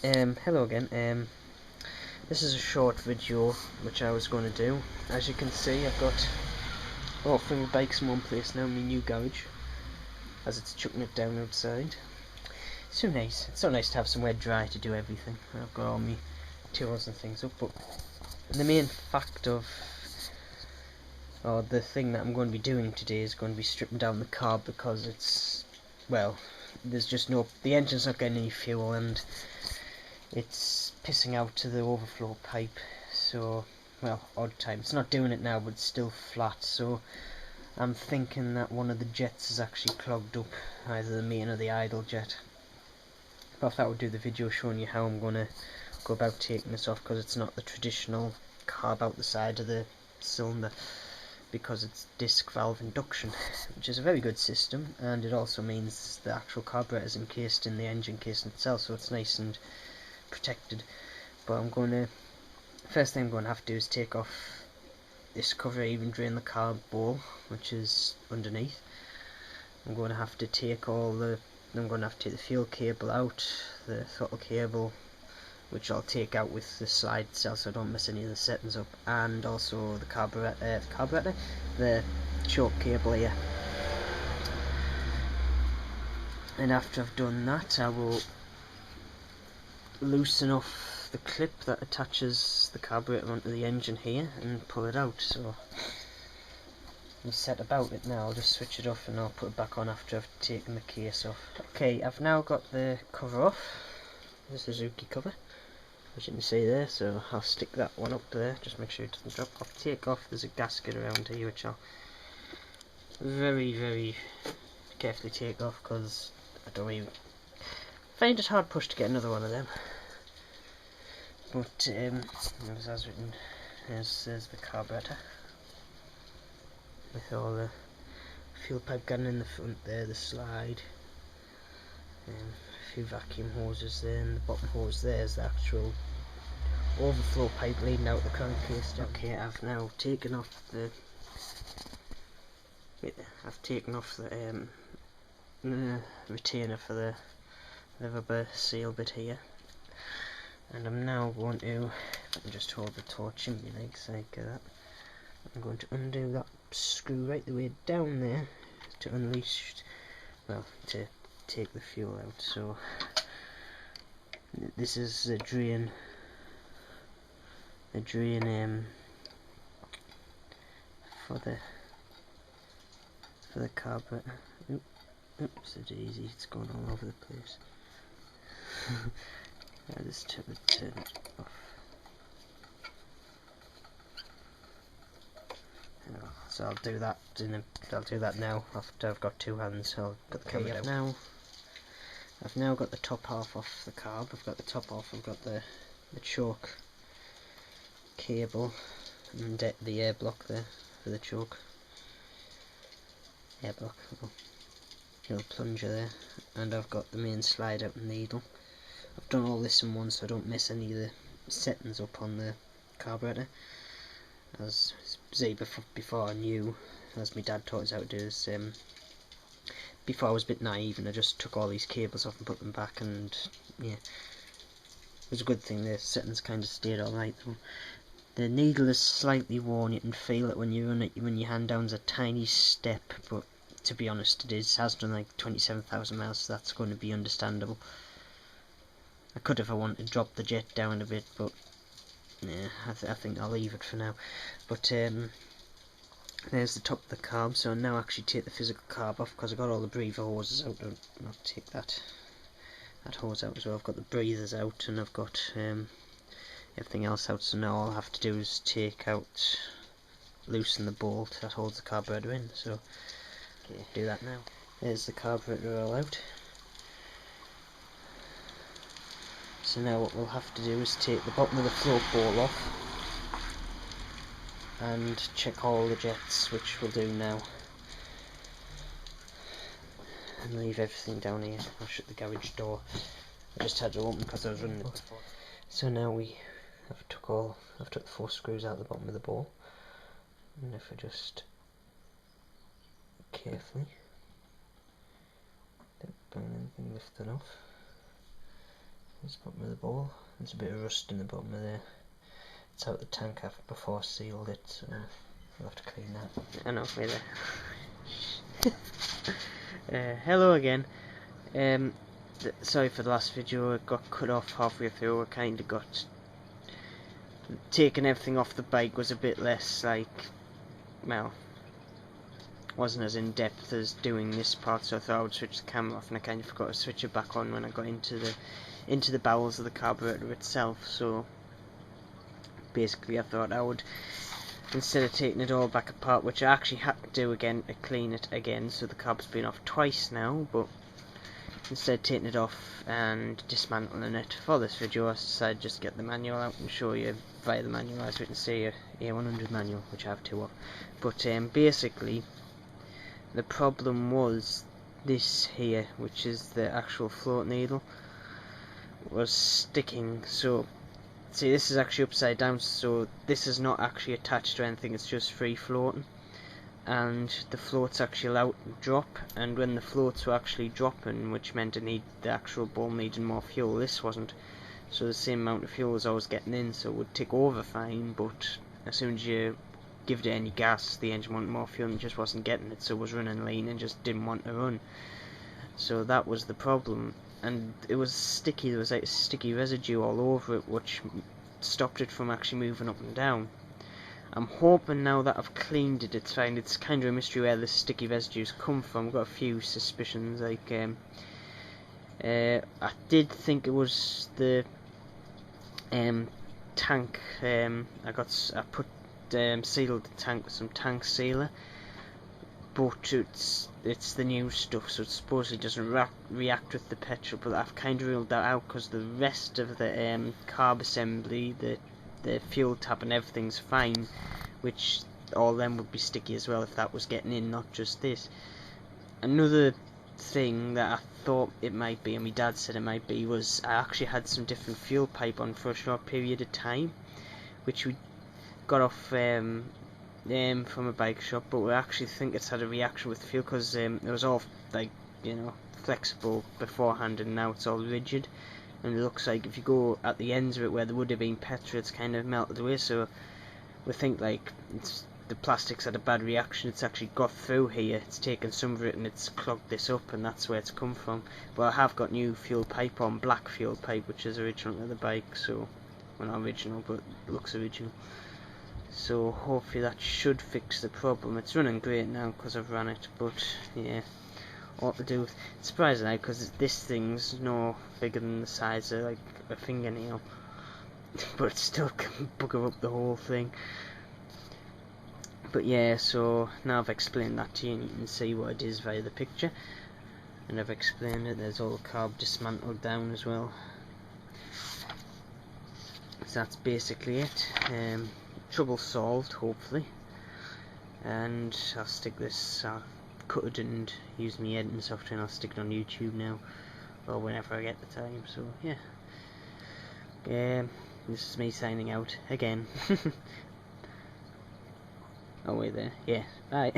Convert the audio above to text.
Hello again. This is a short video which I was going to do. As you can see, I've got all 3 bikes in one place now in my new garage, as it's chucking it down outside. It's so nice. It's so nice to have somewhere dry to do everything. I've got all my tools and things up, but the main fact of, or the thing that I'm going to be doing today is going to be stripping down the carb, because it's, well, there's just no, the engine's not getting any fuel and it's pissing out to the overflow pipe. So, well, odd time. It's not doing it now, but it's still flat. So I'm thinking that one of the jets is actually clogged up, either the main or the idle jet. But I thought I would do the video showing you how I'm going to go about taking this off, because it's not the traditional carb out the side of the cylinder, because it's disc valve induction, which is a very good system, and it also means the actual carburettor is encased in the engine casing itself, so it's nice and protected. But first thing I'm going to have to do is take off this cover, even drain the carb bowl which is underneath. I'm going to have to take the fuel cable out, the throttle cable, which I'll take out with the slide itself so I don't mess any of the settings up, and also the carburettor, the choke cable here. And after I've done that, I will loosen off the clip that attaches the carburettor onto the engine here and pull it out. So I'm set about it now. I'll just switch it off and I'll put it back on after I've taken the case off. Okay, I've now got the cover off, the Suzuki cover, as you can see there, so I'll stick that one up there, just make sure it doesn't drop. I'll take off, there's a gasket around here which I'll very carefully take off, because I don't even find it hard pushed to get another one of them. But as written, there's the carburettor with all the fuel pipe gun in the front there, the slide, a few vacuum hoses there, and the bottom hose there is the actual overflow pipe leading out the crankcase. Okay, I've now taken off the retainer for the rubber seal bit here, and I'm now going to, if I can just hold the torch in my legs like that, I'm going to undo that screw right the way down there to unleash, well, to take the fuel out. So this is the drain for the carburettor. Oops, a daisy, it's going all over the place. I just turn it off. So I'll do that now after I've got 2 hands. So I'll put the camera down. Now I've now got the top half off the carb. I've got the top off. I've got the choke cable and the air block there for the choke. Air block, little plunger there, and I've got the main slide out and needle. I've done all this in one so I don't mess any of the settings up on the carburettor. As before I knew, as my dad taught us how to do this, before I was a bit naive and I just took all these cables off and put them back, and yeah, it was a good thing. The settings kind of stayed alright though. The needle is slightly worn, you can feel it when you run it, when your hand down's a tiny step, but to be honest it has done like 27,000 miles, so that's going to be understandable. I could, if I wanted, drop the jet down a bit, but yeah, I think I'll leave it for now. But there's the top of the carb, so I'll now actually take the physical carb off, because I've got all the breather hoses out. I'll take that hose out as well. I've got the breathers out, and I've got everything else out, so now all I'll have to do is loosen the bolt that holds the carburettor in. So okay, do that now. There's the carburettor all out. So now what we'll have to do is take the bottom of the float bowl off and check all the jets, which we'll do now, and leave everything down here. I'll shut the garage door. I just had it open because I was running it before. So now I've took the 4 screws out the bottom of the bowl, and if I just carefully don't burn anything lifted off, There's the bottom of the bowl. There's a bit of rust in the bottom of there. It's out the tank after before I sealed it, so I'll have to clean that. I know, wait there. Hello again. Sorry for the last video, it got cut off halfway through. I kinda got... taking everything off the bike was a bit less, like... well... wasn't as in depth as doing this part, so I thought I would switch the camera off, and I kinda forgot to switch it back on when I got into the bowels of the carburetor itself, so... basically I thought I would, instead of taking it all back apart, which I actually had to do again to clean it again, so the carb's been off twice now, but instead of taking it off and dismantling it for this video, I decided just to get the manual out and show you via the manual, as we can see, a a100 manual, which I have two of. But basically, the problem was this here, which is the actual float needle, was sticking. So see, this is actually upside down, so this is not actually attached to anything, it's just free floating, and the floats actually allowed to drop, and when the floats were actually dropping, which meant the actual ball needed more fuel, this wasn't, so the same amount of fuel as I was getting in, so it would tick over fine, but as soon as you give it any gas, the engine wanted more fuel and just wasn't getting it, so it was running lean and just didn't want to run. So that was the problem, and it was sticky. There was like a sticky residue all over it, which stopped it from actually moving up and down. I'm hoping now that I've cleaned it, it's fine. It's kind of a mystery where the sticky residues come from. I've got a few suspicions, like I did think it was the tank. I put sealed the tank with some tank sealer, but it's the new stuff, so it supposedly doesn't react with the petrol, but I've kind of ruled that out because the rest of the carb assembly, the fuel tap and everything's fine, which all them would be sticky as well if that was getting in, not just this. Another thing that I thought it might be, and my dad said it might be, was I actually had some different fuel pipe on for a short period of time, which we got off from a bike shop, but we actually think it's had a reaction with fuel, because it was all like, you know, flexible beforehand, and now it's all rigid, and it looks like if you go at the ends of it where there would have been petrol, it's kind of melted away, so we think like the plastic's had a bad reaction. It's actually got through here, it's taken some of it and it's clogged this up, and that's where it's come from. But I have got new fuel pipe on, black fuel pipe, which is original to the bike, so, well, not original, but looks original. So hopefully that should fix the problem. It's running great now because I've run it, but yeah, what to do. It's surprising now because this thing's no bigger than the size of like a fingernail, but it still can bugger up the whole thing. But yeah, so now I've explained that to you, and you can see what it is via the picture, and I've explained it. There's all the carb dismantled down as well. So that's basically it. Trouble solved, hopefully, and I'll stick this, I'll cut it and use my editing software, and I'll stick it on YouTube now, or whenever I get the time. So yeah, this is me signing out again. Oh wait there, yeah, bye.